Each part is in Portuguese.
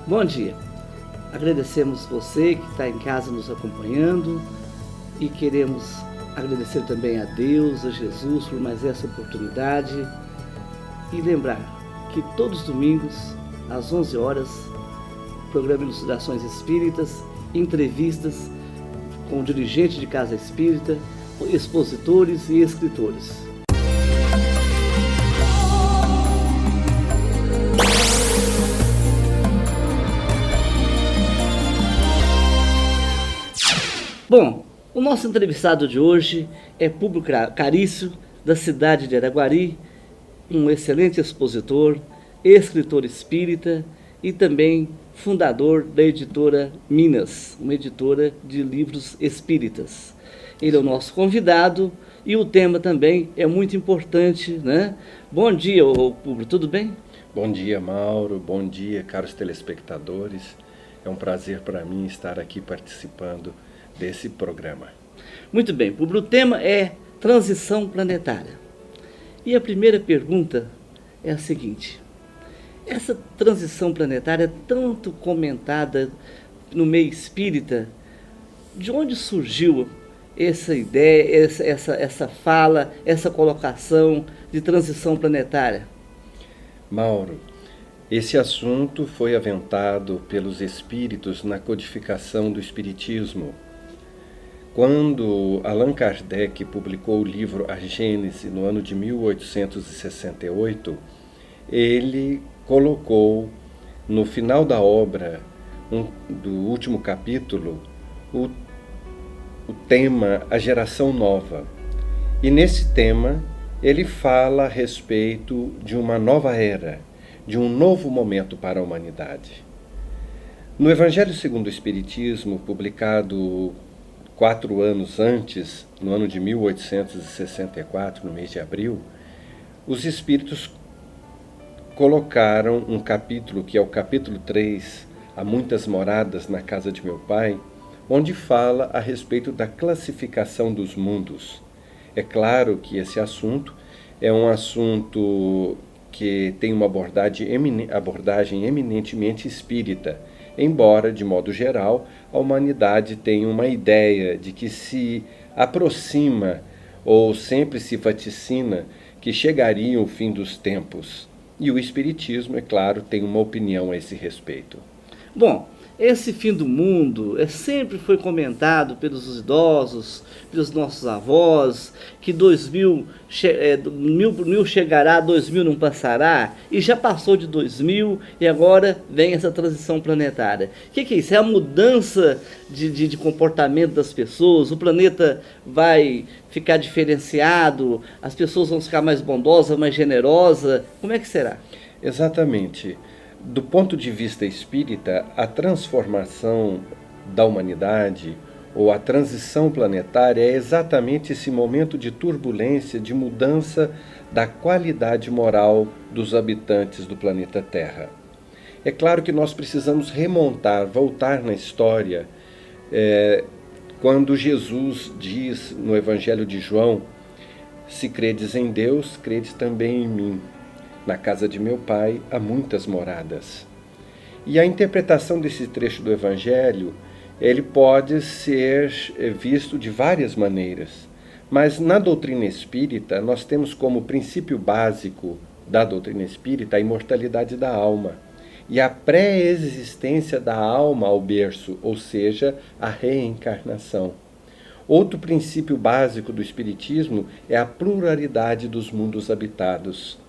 Bom dia. Agradecemos você que está em casa nos acompanhando e queremos agradecer também a Deus, a Jesus por mais essa oportunidade e lembrar que todos os domingos, às 11 horas, programa Elucidações Espíritas, entrevistas com dirigentes de casa espírita, expositores e escritores. Bom, o nosso entrevistado de hoje é Públio Carício, da cidade de Araguari, um excelente expositor, escritor espírita e também fundador da editora Minas, uma editora de livros espíritas. Ele é o nosso convidado e o tema também é muito importante, né? Bom dia, Públio, tudo bem? Bom dia, Mauro. Bom dia, caros telespectadores. É um prazer para mim estar aqui participando desse programa. Muito bem, Públio, o tema é transição planetária. E a primeira pergunta é a seguinte: essa transição planetária tanto comentada no meio espírita, de onde surgiu essa ideia, essa fala, essa colocação de transição planetária? Mauro, esse assunto foi aventado pelos espíritos na codificação do Espiritismo. Quando Allan Kardec publicou o livro A Gênese no ano de 1868, ele colocou no final da obra, do último capítulo, o tema A Geração Nova. E nesse tema ele fala a respeito de uma nova era, de um novo momento para a humanidade. No Evangelho segundo o Espiritismo, publicado 4 anos antes, no ano de 1864, no mês de abril, os espíritos colocaram um capítulo, que é o capítulo 3, Há Muitas Moradas na Casa de Meu Pai, onde fala a respeito da classificação dos mundos. É claro que esse assunto é um assunto que tem uma abordagem eminentemente espírita, embora, de modo geral, a humanidade tenha uma ideia de que se aproxima ou sempre se vaticina que chegaria o fim dos tempos. E o Espiritismo, é claro, tem uma opinião a esse respeito. Bom, esse fim do mundo sempre foi comentado pelos idosos, pelos nossos avós, que 2000 chegará, 2000 não passará, e já passou de 2000 e agora vem essa transição planetária. O que é isso? É a mudança de comportamento das pessoas, o planeta vai ficar diferenciado, as pessoas vão ficar mais bondosas, mais generosas, como é que será? Exatamente. Do ponto de vista espírita, a transformação da humanidade ou a transição planetária é exatamente esse momento de turbulência, de mudança da qualidade moral dos habitantes do planeta Terra. É claro que nós precisamos voltar na história, quando Jesus diz no Evangelho de João: se credes em Deus, credes também em mim. Na casa de meu Pai há muitas moradas. E a interpretação desse trecho do Evangelho, ele pode ser visto de várias maneiras. Mas na doutrina espírita, nós temos como princípio básico da doutrina espírita a imortalidade da alma e a pré-existência da alma ao berço, ou seja, a reencarnação. Outro princípio básico do espiritismo é a pluralidade dos mundos habitados,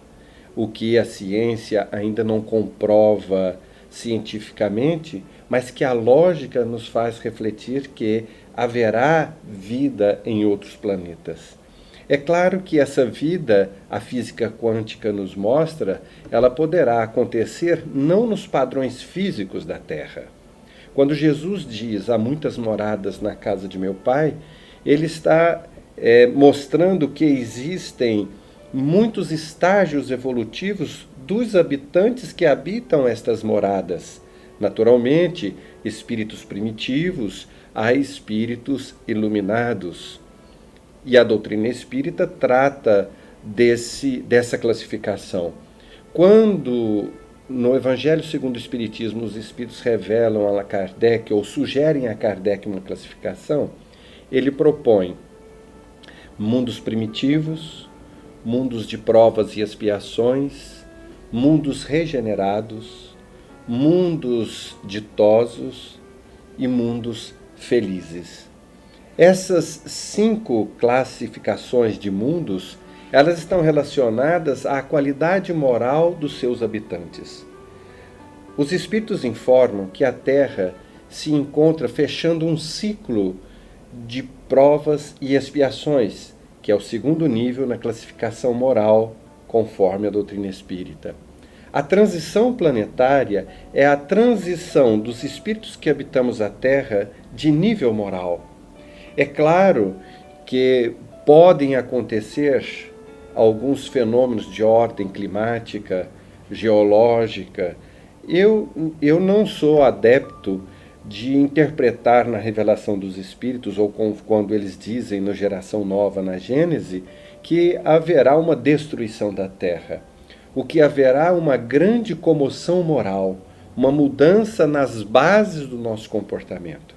o que a ciência ainda não comprova cientificamente, mas que a lógica nos faz refletir que haverá vida em outros planetas. É claro que essa vida, a física quântica nos mostra, ela poderá acontecer não nos padrões físicos da Terra. Quando Jesus diz há muitas moradas na casa de meu Pai, ele está mostrando que existem muitos estágios evolutivos dos habitantes que habitam estas moradas. Naturalmente, espíritos primitivos a espíritos iluminados. E a doutrina espírita trata dessa classificação. Quando no Evangelho segundo o Espiritismo, os Espíritos revelam a Kardec, ou sugerem a Kardec uma classificação, ele propõe mundos primitivos, mundos de provas e expiações, mundos regenerados, mundos ditosos e mundos felizes. Essas 5 classificações de mundos, elas estão relacionadas à qualidade moral dos seus habitantes. Os Espíritos informam que a Terra se encontra fechando um ciclo de provas e expiações, que é o 2º nível na classificação moral, conforme a doutrina espírita. A transição planetária é a transição dos espíritos que habitamos a Terra de nível moral. É claro que podem acontecer alguns fenômenos de ordem climática, geológica. Eu não sou adepto de interpretar na revelação dos Espíritos, ou quando eles dizem no Geração Nova, na Gênese, que haverá uma destruição da Terra. O que haverá uma grande comoção moral, uma mudança nas bases do nosso comportamento.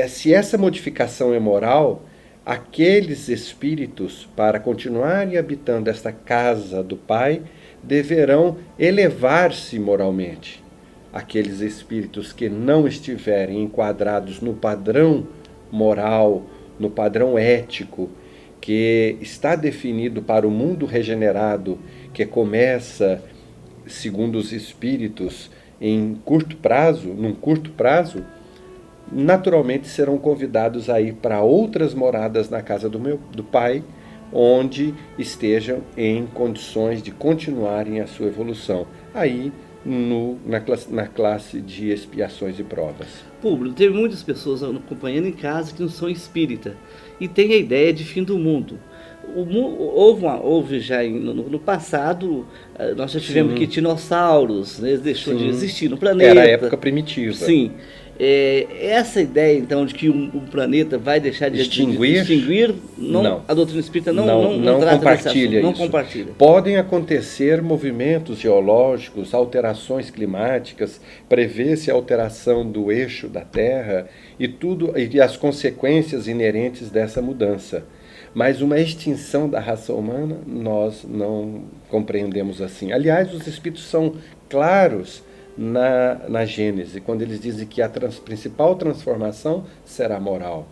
Se essa modificação é moral, aqueles espíritos, para continuarem habitando esta casa do Pai, deverão elevar-se moralmente. Aqueles espíritos que não estiverem enquadrados no padrão moral, no padrão ético, que está definido para o mundo regenerado, que começa, segundo os espíritos, num curto prazo, naturalmente serão convidados a ir para outras moradas na casa do Pai, onde estejam em condições de continuarem a sua evolução. Aí, na classe de expiações e provas. Público, tem muitas pessoas acompanhando em casa que não são espírita e tem a ideia de fim do mundo. Houve já no passado, nós já tivemos aqui dinossauros, né? Deixou de existir no planeta. Era a época primitiva. Sim. Essa ideia, então, de que um planeta vai deixar de extinguir, não. A doutrina espírita não compartilha não isso. Compartilha. Podem acontecer movimentos geológicos, alterações climáticas, prevê-se a alteração do eixo da Terra e as consequências inerentes dessa mudança. Mas uma extinção da raça humana nós não compreendemos assim. Aliás, os Espíritos são claros na Gênese, quando eles dizem que a principal transformação será moral.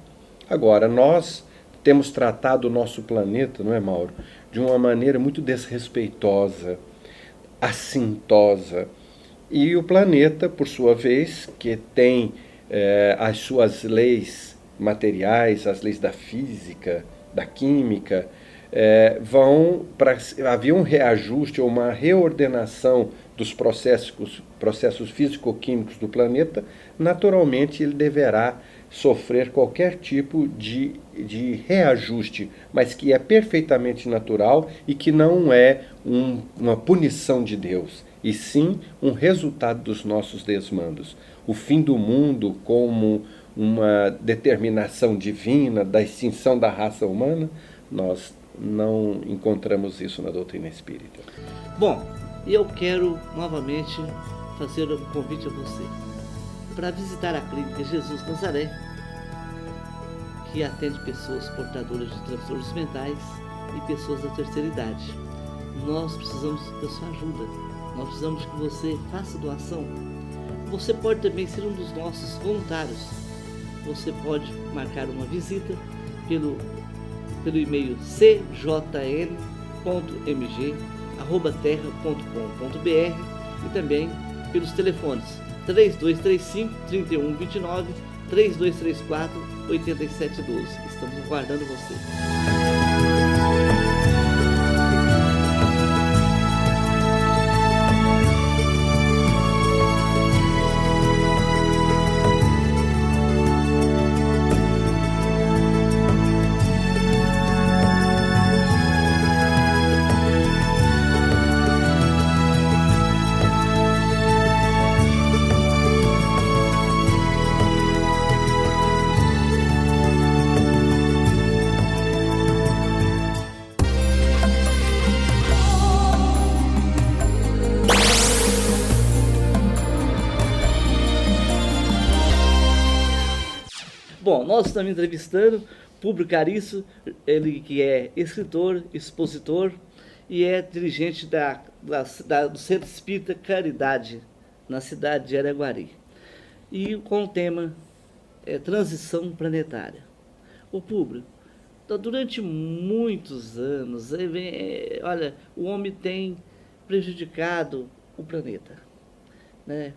Agora, nós temos tratado o nosso planeta, não é, Mauro, de uma maneira muito desrespeitosa, assintosa. E o planeta, por sua vez, que tem as suas leis materiais, as leis da física, da química, havia um reajuste ou uma reordenação dos processos físico-químicos do planeta, naturalmente ele deverá sofrer qualquer tipo de reajuste, mas que é perfeitamente natural e que não é uma punição de Deus, e sim um resultado dos nossos desmandos. O fim do mundo como uma determinação divina da extinção da raça humana, nós não encontramos isso na doutrina espírita. Bom, eu quero novamente fazer um convite a você para visitar a Clínica Jesus Nazaré, que atende pessoas portadoras de transtornos mentais e pessoas da terceira idade. Nós precisamos da sua ajuda, nós precisamos que você faça doação. Você pode também ser um dos nossos voluntários. Você pode marcar uma visita pelo e-mail cjn.mg@terra.com.br e também pelos telefones 3235-3129, 3234-8712. Estamos aguardando você. Bom, nós estamos entrevistando Públio Carício, ele que é escritor, expositor e é dirigente do Centro Espírita Caridade, na cidade de Araguari. E com o tema transição planetária. O Públio, durante muitos anos, olha, o homem tem prejudicado o planeta, né?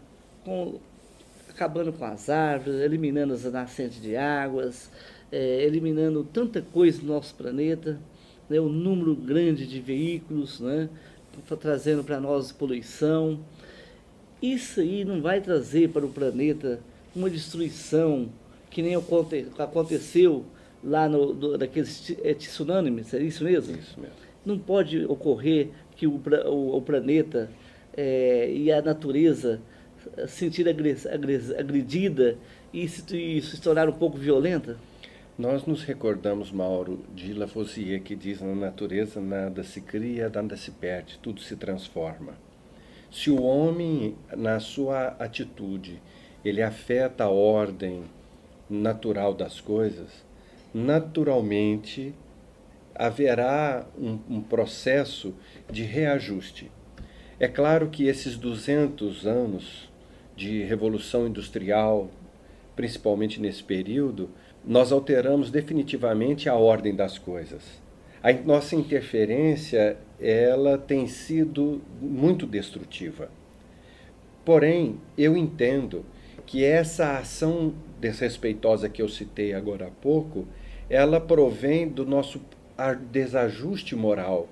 Acabando com as árvores, eliminando as nascentes de águas, eliminando tanta coisa no nosso planeta, né? O número grande de veículos, né? Trazendo para nós poluição. Isso aí não vai trazer para o planeta uma destruição que nem aconteceu lá naqueles tsunamis, é isso mesmo? Isso mesmo. Não pode ocorrer que o planeta e a natureza sentir agredida e se tornar um pouco violenta? Nós nos recordamos, Mauro, de Lavoisier, que diz: na natureza nada se cria, nada se perde, tudo se transforma. Se o homem, na sua atitude, ele afeta a ordem natural das coisas, naturalmente haverá um processo de reajuste. É claro que esses 200 anos de revolução industrial, principalmente nesse período, nós alteramos definitivamente a ordem das coisas. A nossa interferência, ela tem sido muito destrutiva. Porém, eu entendo que essa ação desrespeitosa que eu citei agora há pouco, ela provém do nosso desajuste moral,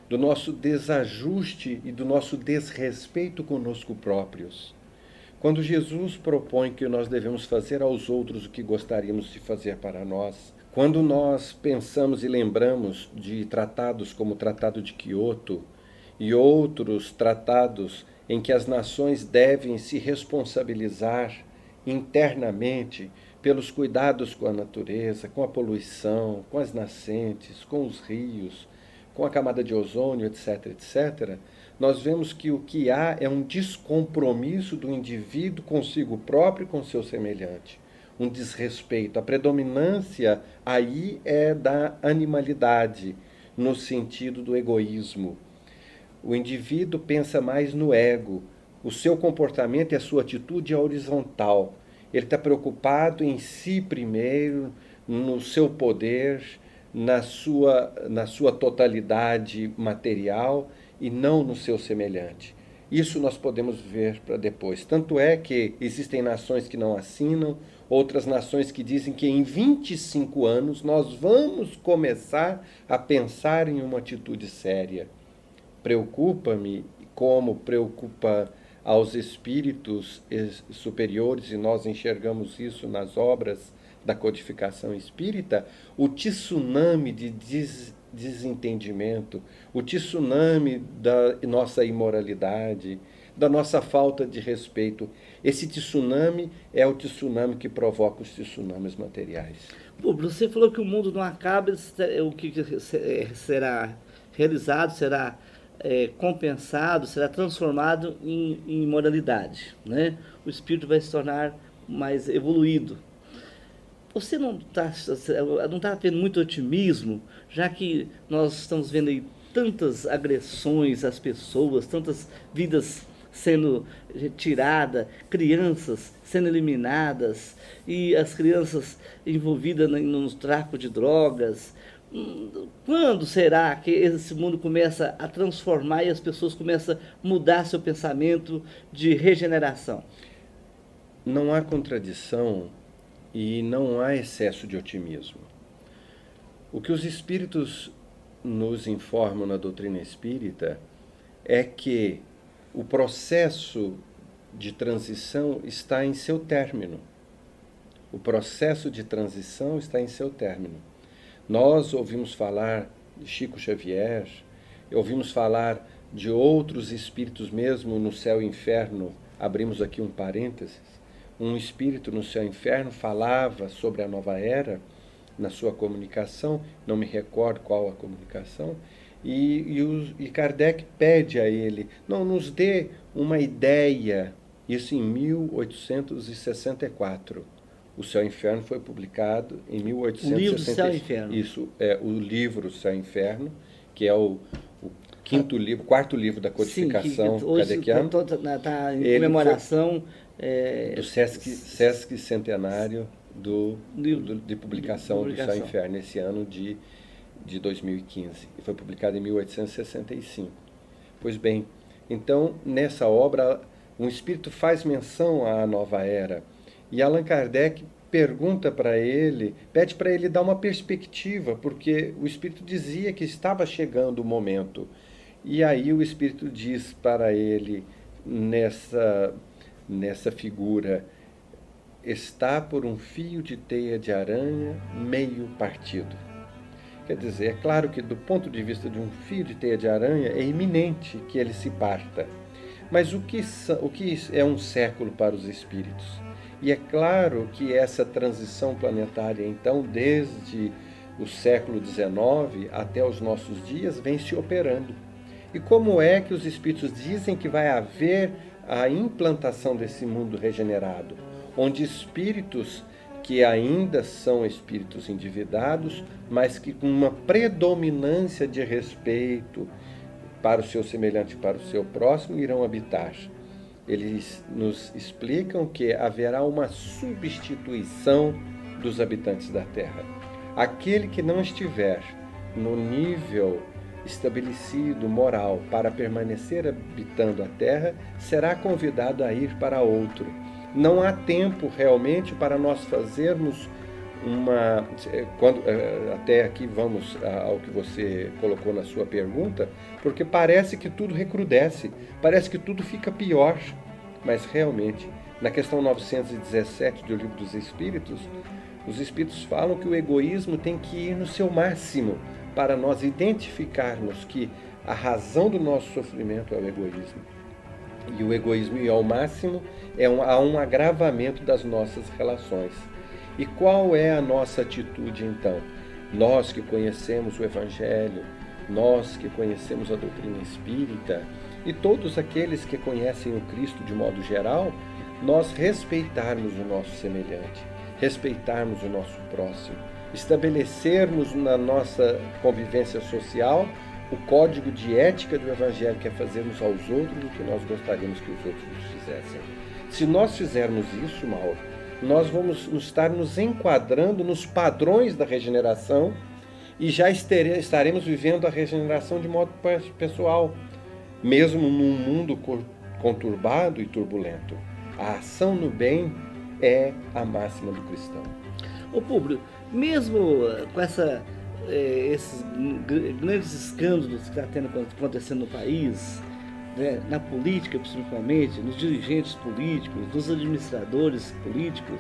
do nosso desajuste e do nosso desrespeito conosco próprios. Quando Jesus propõe que nós devemos fazer aos outros o que gostaríamos de fazer para nós, quando nós pensamos e lembramos de tratados como o Tratado de Quioto e outros tratados em que as nações devem se responsabilizar internamente pelos cuidados com a natureza, com a poluição, com as nascentes, com os rios, com a camada de ozônio, etc., etc., nós vemos que o que há é um descompromisso do indivíduo consigo próprio e com seu semelhante. Um desrespeito. A predominância aí é da animalidade, no sentido do egoísmo. O indivíduo pensa mais no ego. O seu comportamento e a sua atitude é horizontal. Ele está preocupado em si primeiro, no seu poder, na sua totalidade material e não no seu semelhante. Isso nós podemos ver para depois. Tanto é que existem nações que não assinam, outras nações que dizem que em 25 anos nós vamos começar a pensar em uma atitude séria. Preocupa-me, como preocupa aos espíritos superiores, e nós enxergamos isso nas obras da codificação espírita, o tsunami de desentendimento, o tsunami da nossa imoralidade, da nossa falta de respeito. Esse tsunami é o tsunami que provoca os tsunamis materiais. Pô, você falou que o mundo não acaba, o que será realizado será compensado, será transformado em moralidade, né? O espírito vai se tornar mais evoluído. Você não está tendo muito otimismo, já que nós estamos vendo aí tantas agressões às pessoas, tantas vidas sendo retiradas, crianças sendo eliminadas, e as crianças envolvidas no tráfico de drogas. Quando será que esse mundo começa a transformar e as pessoas começam a mudar seu pensamento de regeneração? Não há contradição e não há excesso de otimismo. O que os espíritos nos informam na doutrina espírita é que o processo de transição está em seu término. O processo de transição está em seu término. Nós ouvimos falar de Chico Xavier, ouvimos falar de outros espíritos mesmo no céu e inferno. Abrimos aqui um parênteses. Um espírito no céu e inferno falava sobre a nova era na sua comunicação, não me recordo qual a comunicação, e Kardec pede a ele: não, nos dê uma ideia, isso em 1864, O Céu e Inferno foi publicado em O livro do Céu e 1865. Inferno. Isso, é o livro Céu e Inferno, que é o quarto livro da codificação Sim, que hoje kardeciana. está em Ele comemoração do Sesc Centenário de publicação do Céu e publicação. Inferno, esse ano de 2015. E foi publicado em 1865. Pois bem, então, nessa obra, um espírito faz menção à nova era. E Allan Kardec pergunta para ele, pede para ele dar uma perspectiva, porque o espírito dizia que estava chegando o momento. E aí o espírito diz para ele, nessa figura: está por um fio de teia de aranha meio partido. Quer dizer, é claro que do ponto de vista de um fio de teia de aranha é iminente que ele se parta. Mas o que é um século para os espíritos? E é claro que essa transição planetária, então, desde o século XIX até os nossos dias, vem se operando. E como é que os espíritos dizem que vai haver a implantação desse mundo regenerado, onde espíritos que ainda são espíritos endividados, mas que com uma predominância de respeito para o seu semelhante e para o seu próximo irão habitar. Eles nos explicam que haverá uma substituição dos habitantes da Terra. Aquele que não estiver no nível estabelecido, moral, para permanecer habitando a Terra, será convidado a ir para outro. Não há tempo realmente para nós fazermos até aqui vamos ao que você colocou na sua pergunta, porque parece que tudo recrudesce, parece que tudo fica pior, mas realmente, na questão 917 do Livro dos Espíritos, os Espíritos falam que o egoísmo tem que ir no seu máximo, para nós identificarmos que a razão do nosso sofrimento é o egoísmo. E o egoísmo ir ao máximo há um agravamento das nossas relações. E qual é a nossa atitude, então? Nós que conhecemos o Evangelho, nós que conhecemos a doutrina espírita e todos aqueles que conhecem o Cristo de modo geral, nós respeitarmos o nosso semelhante, respeitarmos o nosso próximo, estabelecermos na nossa convivência social o código de ética do Evangelho, que é fazermos aos outros o que nós gostaríamos que os outros nos fizessem. Se nós fizermos isso, Mauro, nós vamos estar nos enquadrando nos padrões da regeneração e já estaremos vivendo a regeneração de modo pessoal, mesmo num mundo conturbado e turbulento. A ação no bem é a máxima do cristão. Ô Públio, mesmo com esses grandes escândalos que está acontecendo no país, né, na política principalmente, nos dirigentes políticos, nos administradores políticos,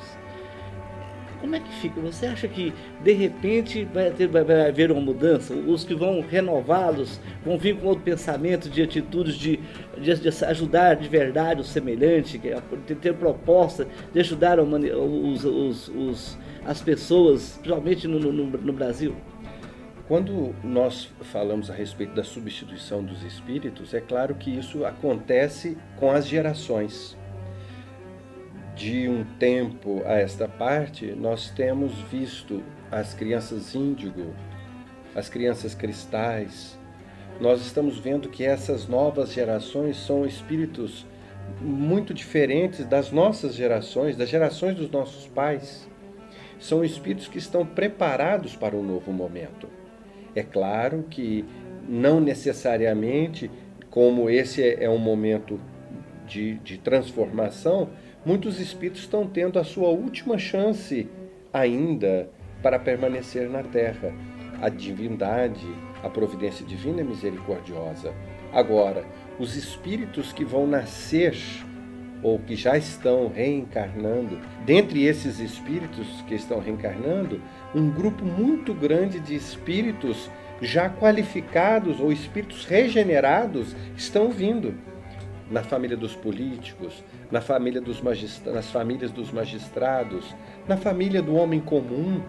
como é que fica? Você acha que de repente vai haver uma mudança? Os que vão renová-los vão vir com outro pensamento de atitudes de ajudar de verdade o semelhante, de ter proposta de ajudar as pessoas, principalmente no Brasil? Quando nós falamos a respeito da substituição dos espíritos, é claro que isso acontece com as gerações. De um tempo a esta parte, nós temos visto as crianças índigo, as crianças cristais. Nós estamos vendo que essas novas gerações são espíritos muito diferentes das nossas gerações, das gerações dos nossos pais. São espíritos que estão preparados para um novo momento. É claro que não necessariamente, como esse é um momento de transformação, muitos espíritos estão tendo a sua última chance ainda para permanecer na Terra. A divindade, a providência divina é misericordiosa. Agora, os espíritos que vão nascer ou que já estão reencarnando, dentre esses espíritos que estão reencarnando, um grupo muito grande de espíritos já qualificados ou espíritos regenerados estão vindo. Na família dos políticos, nas famílias dos magistrados, na família do homem comum.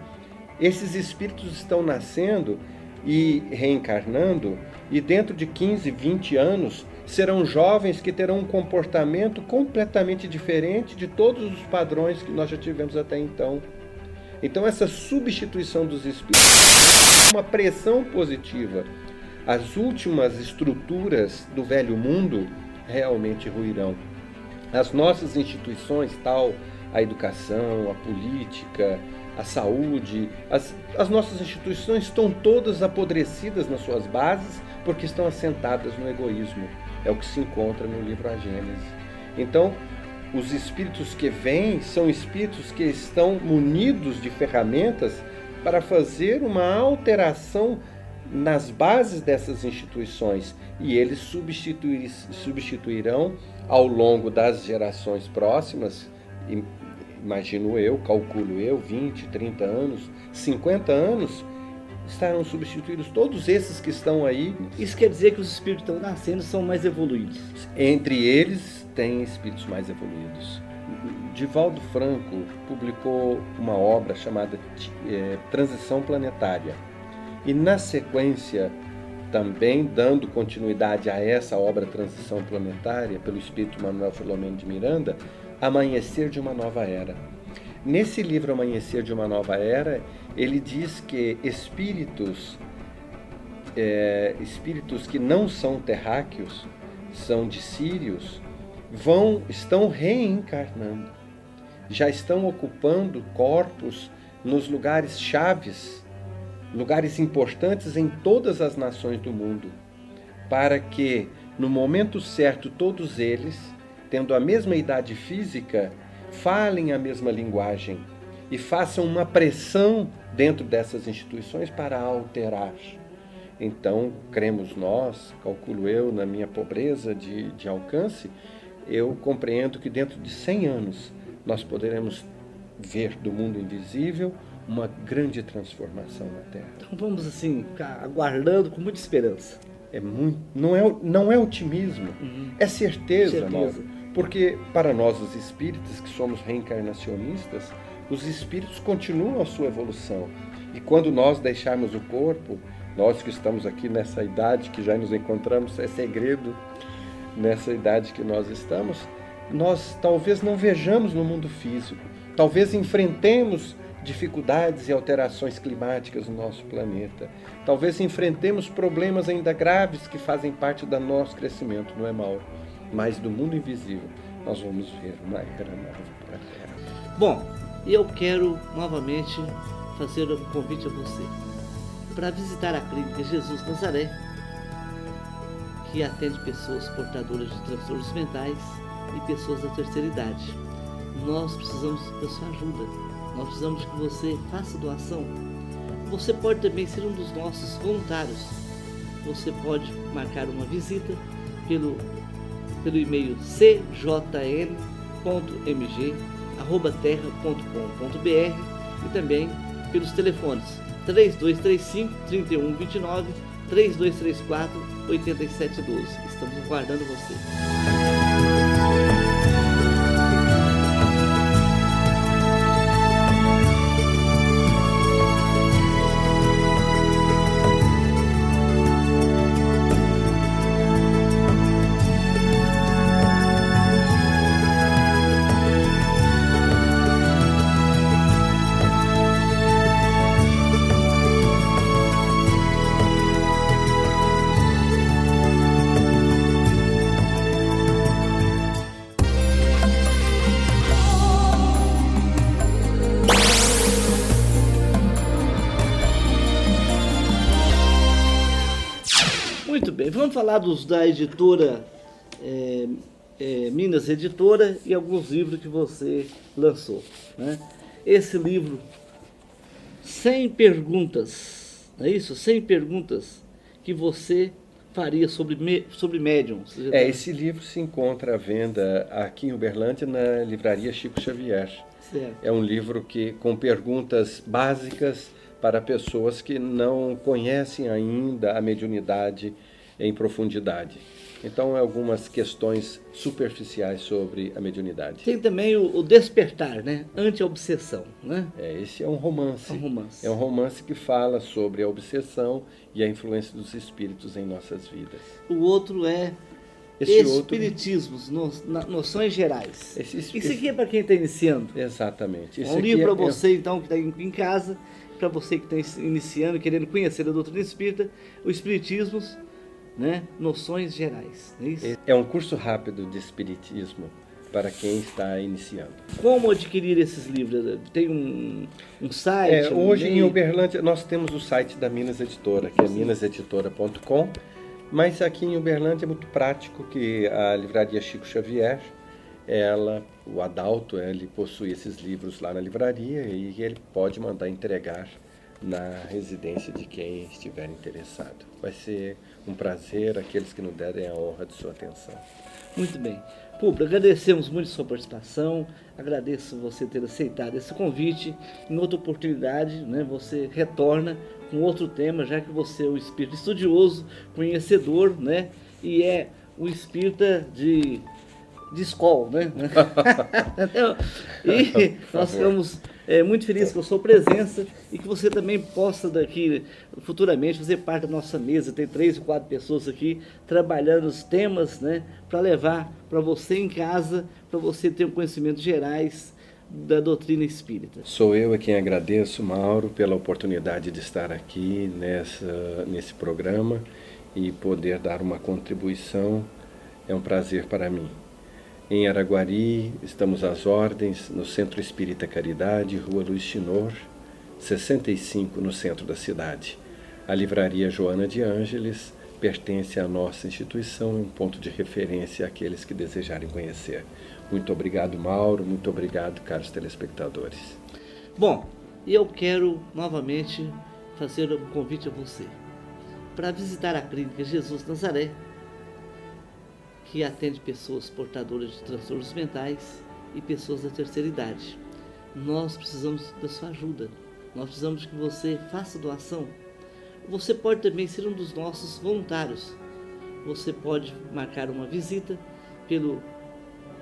Esses espíritos estão nascendo e reencarnando, e dentro de 15, 20 anos serão jovens que terão um comportamento completamente diferente de todos os padrões que nós já tivemos até então. Então essa substituição dos espíritos é uma pressão positiva. As últimas estruturas do velho mundo realmente ruirão. As nossas instituições, tal a educação, a política, a saúde, as nossas instituições estão todas apodrecidas nas suas bases porque estão assentadas no egoísmo. É o que se encontra no livro A Gênese. Então, os espíritos que vêm são espíritos que estão munidos de ferramentas para fazer uma alteração nas bases dessas instituições, e eles substituirão ao longo das gerações próximas, imagino eu, calculo eu, 20, 30 anos, 50 anos, estarão substituídos todos esses que estão aí. Isso quer dizer que os espíritos que estão nascendo são mais evoluídos? Entre eles, tem espíritos mais evoluídos. Divaldo Franco publicou uma obra chamada Transição Planetária. E na sequência, também dando continuidade a essa obra Transição Planetária, pelo espírito Manuel Filomeno de Miranda, Amanhecer de uma Nova Era. Nesse livro Amanhecer de uma Nova Era, ele diz que espíritos que não são terráqueos, são dissírios, estão reencarnando, já estão ocupando corpos nos lugares chaves, lugares importantes em todas as nações do mundo, para que, no momento certo, todos eles, tendo a mesma idade física, falem a mesma linguagem e façam uma pressão dentro dessas instituições para alterar. Então, cremos nós, calculo eu, na minha pobreza de alcance, eu compreendo que dentro de 100 anos nós poderemos ver do mundo invisível uma grande transformação na Terra. Então vamos assim, ficar aguardando com muita esperança. Não é otimismo, é certeza. Mauro. Porque para nós os espíritas, que somos reencarnacionistas, os espíritos continuam a sua evolução. E quando nós deixarmos o corpo, nós que estamos aqui nessa idade que já nos encontramos, é segredo, nessa idade que nós estamos, nós talvez não vejamos no mundo físico, talvez enfrentemos dificuldades e alterações climáticas no nosso planeta, talvez enfrentemos problemas ainda graves que fazem parte do nosso crescimento, não é, Mauro? Mas do mundo invisível nós vamos ver uma era nova para a Terra. Bom, eu quero novamente fazer um convite a você para visitar a clínica Jesus Nazaré, que atende pessoas portadoras de transtornos mentais e pessoas da terceira idade. Nós precisamos da sua ajuda, nós precisamos que você faça doação. Você pode também ser um dos nossos voluntários. Você pode marcar uma visita pelo e-mail cjn.mg@terra.com.br e também pelos telefones 3235-3129, 3234-8712. Estamos aguardando você. Muito bem, vamos falar da editora Minas Editora e alguns livros que você lançou, né? Esse livro, 100 perguntas, não é isso? 100 perguntas que você faria sobre médiums. Esse livro se encontra à venda aqui em Uberlândia, na livraria Chico Xavier. Certo. É um livro com perguntas básicas para pessoas que não conhecem ainda a mediunidade em profundidade. Então, algumas questões superficiais sobre a mediunidade. Tem também o Despertar, né? Anti-obsessão, né? Esse é um romance. É um romance. É um romance que fala sobre a obsessão e a influência dos espíritos em nossas vidas. O outro é Espiritismos, noções gerais. Isso aqui é para quem está iniciando. Exatamente. É um livro para você, então, que está em casa, para você que está iniciando, querendo conhecer a doutrina espírita, o Espiritismos, né? Noções gerais. Não é isso? É um curso rápido de espiritismo para quem está iniciando. Como adquirir esses livros? Tem um site? Hoje em Uberlândia nós temos o site da Minas Editora, que é minaseditora.com, mas aqui em Uberlândia é muito prático que a livraria Chico Xavier, o Adalto, ele possui esses livros lá na livraria e ele pode mandar entregar na residência de quem estiver interessado. Vai ser um prazer aqueles que nos derem a honra de sua atenção. Muito bem. Público, agradecemos muito a sua participação, agradeço você ter aceitado esse convite. Em outra oportunidade, né, você retorna com outro tema, já que você é um espírito estudioso, conhecedor, né, e é um espírita de escola, né? E nós ficamos muito felizes com a sua presença e que você também possa daqui futuramente fazer parte da nossa mesa. Tem 3 ou 4 pessoas aqui trabalhando os temas, né, para levar para você em casa, para você ter um conhecimento gerais da doutrina espírita. Sou eu quem agradeço, Mauro, pela oportunidade de estar aqui nesse programa e poder dar uma contribuição. É um prazer para mim. Em Araguari, estamos às ordens, no Centro Espírita Caridade, Rua Luiz Chinor, 65, no centro da cidade. A livraria Joana de Ângeles pertence à nossa instituição, é um ponto de referência àqueles que desejarem conhecer. Muito obrigado, Mauro, muito obrigado, caros telespectadores. Bom, eu quero novamente fazer um convite a você para visitar a Clínica Jesus Nazaré, que atende pessoas portadoras de transtornos mentais e pessoas da terceira idade. Nós precisamos da sua ajuda, nós precisamos que você faça doação. Você pode também ser um dos nossos voluntários. Você pode marcar uma visita pelo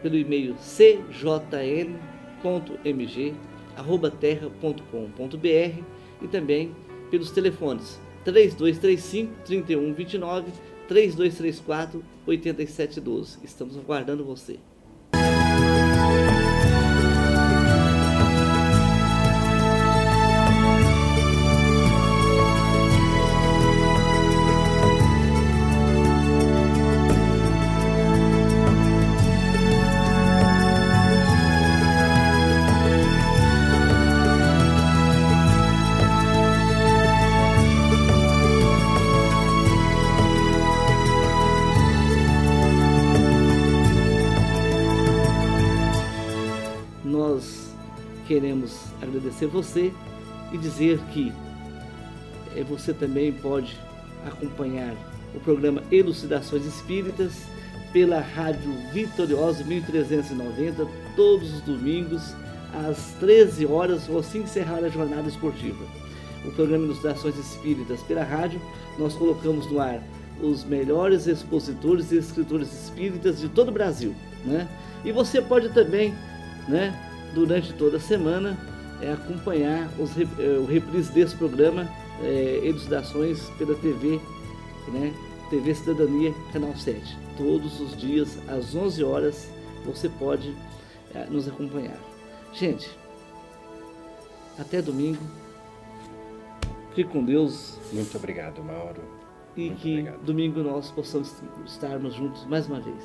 e-mail cjn.mg@terra.com.br e também pelos telefones 3235-3129, 3234-8712. Estamos aguardando você. Nós queremos agradecer você e dizer que você também pode acompanhar o programa Elucidações Espíritas pela Rádio Vitoriosa 1390, todos os domingos, às 13 horas, ou assim encerrar a jornada esportiva. O programa Elucidações Espíritas pela rádio, nós colocamos no ar os melhores expositores e escritores espíritas de todo o Brasil, né? E você pode também, né, durante toda a semana, acompanhar o reprise desse programa, Elucidações pela TV, né, TV Cidadania, Canal 7. Todos os dias, às 11 horas, você pode nos acompanhar. Gente, até domingo. Fique com Deus. Muito obrigado, Mauro. E que domingo nós possamos estarmos juntos mais uma vez.